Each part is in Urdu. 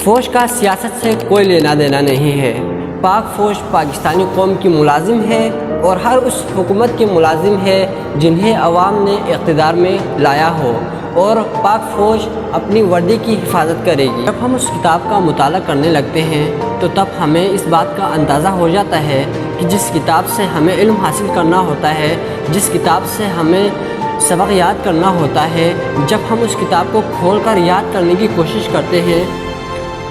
فوج کا سیاست سے کوئی لینا دینا نہیں ہے۔ پاک فوج پاکستانی قوم کی ملازم ہے اور ہر اس حکومت کے ملازم ہے جنہیں عوام نے اقتدار میں لایا ہو، اور پاک فوج اپنی وردی کی حفاظت کرے گی۔ جب ہم اس کتاب کا مطالعہ کرنے لگتے ہیں تو تب ہمیں اس بات کا اندازہ ہو جاتا ہے کہ جس کتاب سے ہمیں علم حاصل کرنا ہوتا ہے، جس کتاب سے ہمیں سبق یاد کرنا ہوتا ہے، جب ہم اس کتاب کو کھول کر یاد کرنے کی کوشش کرتے ہیں،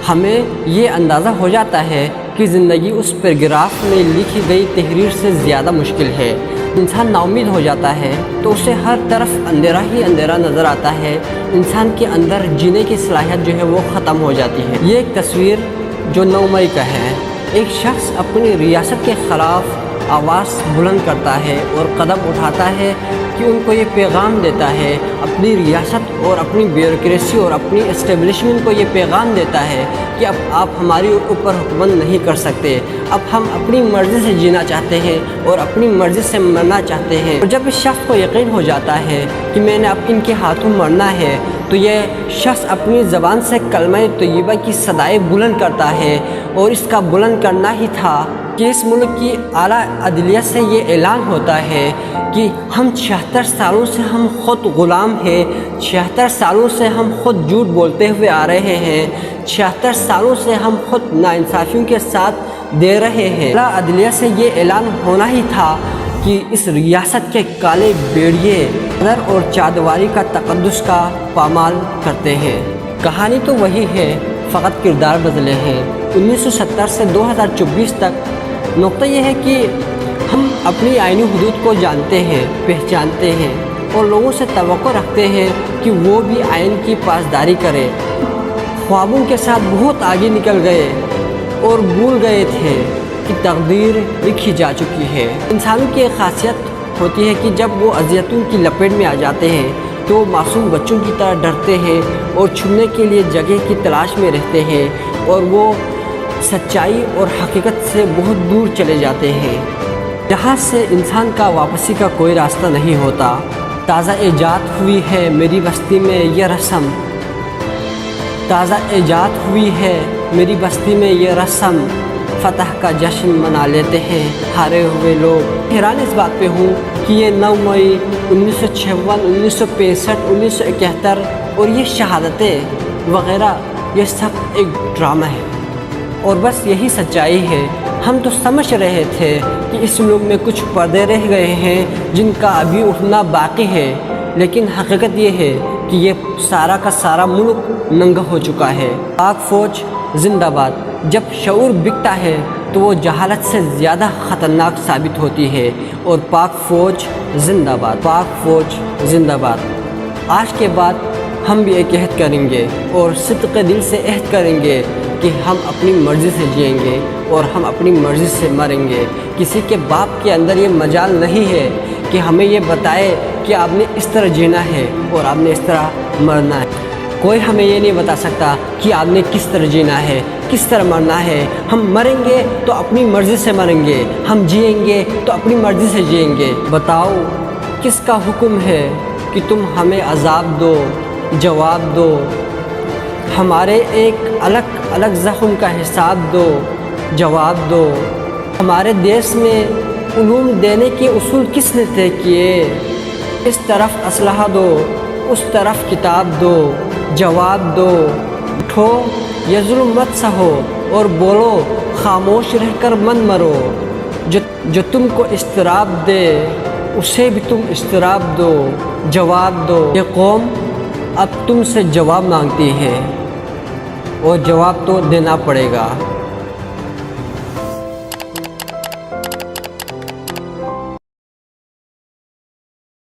ہمیں یہ اندازہ ہو جاتا ہے کہ زندگی اس پیراگراف میں لکھی گئی تحریر سے زیادہ مشکل ہے۔ انسان نا امید ہو جاتا ہے تو اسے ہر طرف اندھیرا ہی اندھیرا نظر آتا ہے، انسان کے اندر جینے کی صلاحیت جو ہے وہ ختم ہو جاتی ہے۔ یہ ایک تصویر جو 9 مئی کا ہے، ایک شخص اپنی ریاست کے خلاف آواز بلند کرتا ہے اور قدم اٹھاتا ہے کہ ان کو یہ پیغام دیتا ہے، اپنی ریاست اور اپنی بیوروکریسی اور اپنی اسٹیبلشمنٹ کو یہ پیغام دیتا ہے کہ اب آپ ہماری اوپر حکومت نہیں کر سکتے، اب ہم اپنی مرضی سے جینا چاہتے ہیں اور اپنی مرضی سے مرنا چاہتے ہیں۔ اور جب اس شخص کو یقین ہو جاتا ہے کہ میں نے اب ان کے ہاتھوں مرنا ہے تو یہ شخص اپنی زبان سے کلمہ طیبہ کی صدائیں بلند کرتا ہے، اور اس کا بلند کرنا ہی تھا کہ اس ملک کی اعلیٰ عدلیہ سے یہ اعلان ہوتا ہے کہ ہم 76 سالوں سے ہم خود غلام ہیں، 76 سالوں سے ہم خود جھوٹ بولتے ہوئے آ رہے ہیں، 76 سالوں سے ہم خود ناانصافیوں کے ساتھ دے رہے ہیں۔ اعلیٰ عدلیہ سے یہ اعلان ہونا ہی تھا کہ اس ریاست کے کالے بیڑیے قدر اور چادواری کا تقدس کا پامال کرتے ہیں۔ کہانی تو وہی ہے، فقط کردار بدلے ہیں۔ 1970 سے 2024 تک نقطہ یہ ہے کہ ہم اپنی آئینی حدود کو جانتے ہیں، پہچانتے ہیں اور لوگوں سے توقع رکھتے ہیں کہ وہ بھی آئین کی پاسداری کرے۔ خوابوں کے ساتھ بہت آگے نکل گئے اور بھول گئے تھے کہ تقدیر لکھی جا چکی ہے۔ انسانوں کی ایک خاصیت ہوتی ہے کہ جب وہ اذیتوں کی لپیٹ میں آ جاتے ہیں تو معصوم بچوں کی طرح ڈرتے ہیں اور چھپنے کے لیے جگہ کی تلاش میں رہتے ہیں، اور وہ سچائی اور حقیقت سے بہت دور چلے جاتے ہیں، جہاں سے انسان کا واپسی کا کوئی راستہ نہیں ہوتا۔ تازہ ایجاد ہوئی ہے میری بستی میں یہ رسم، تازہ ایجاد ہوئی ہے میری بستی میں یہ رسم، فتح کا جشن منا لیتے ہیں ہارے ہوئے لوگ۔ حیران اس بات پہ ہوں کہ یہ 9 مئی 1956، 1965، 1971 اور یہ شہادتیں وغیرہ یہ سب ایک ڈرامہ ہے، اور بس یہی سچائی ہے۔ ہم تو سمجھ رہے تھے کہ اس ملک میں کچھ پردے رہ گئے ہیں جن کا ابھی اٹھنا باقی ہے، لیکن حقیقت یہ ہے کہ یہ سارا کا سارا ملک ننگا ہو چکا ہے۔ پاک فوج زندہ باد۔ جب شعور بکتا ہے تو وہ جہالت سے زیادہ خطرناک ثابت ہوتی ہے، اور پاک فوج زندہ باد، پاک فوج زندہ باد۔ آج کے بعد ہم بھی ایک عہد کریں گے اور صدق دل سے عہد کریں گے کہ ہم اپنی مرضی سے جئیں گے اور ہم اپنی مرضی سے مریں گے۔ کسی کے باپ کے اندر یہ مجال نہیں ہے کہ ہمیں یہ بتائے کہ آپ نے اس طرح جینا ہے اور آپ نے اس طرح مرنا ہے۔ کوئی ہمیں یہ نہیں بتا سکتا کہ آپ نے کس طرح جینا ہے، کس طرح مرنا ہے۔ ہم مریں گے تو اپنی مرضی سے مریں گے، ہم جئیں گے تو اپنی مرضی سے جئیں گے۔ بتاؤ کس کا حکم ہے کہ تم ہمیں عذاب دو، جواب دو، ہمارے ایک الگ الگ زخم کا حساب دو، جواب دو۔ ہمارے دیس میں علوم دینے کے اصول کس نے طے کیے؟ اس طرف اسلحہ دو، اس طرف کتاب دو، جواب دو۔ اٹھو یہ ظلم مت سہو اور بولو، خاموش رہ کر مت مرو۔ جو تم کو اضطراب دے اسے بھی تم اضطراب دو، جواب دو۔ یہ قوم اب تم سے جواب مانگتی ہے اور جواب تو دینا پڑے گا۔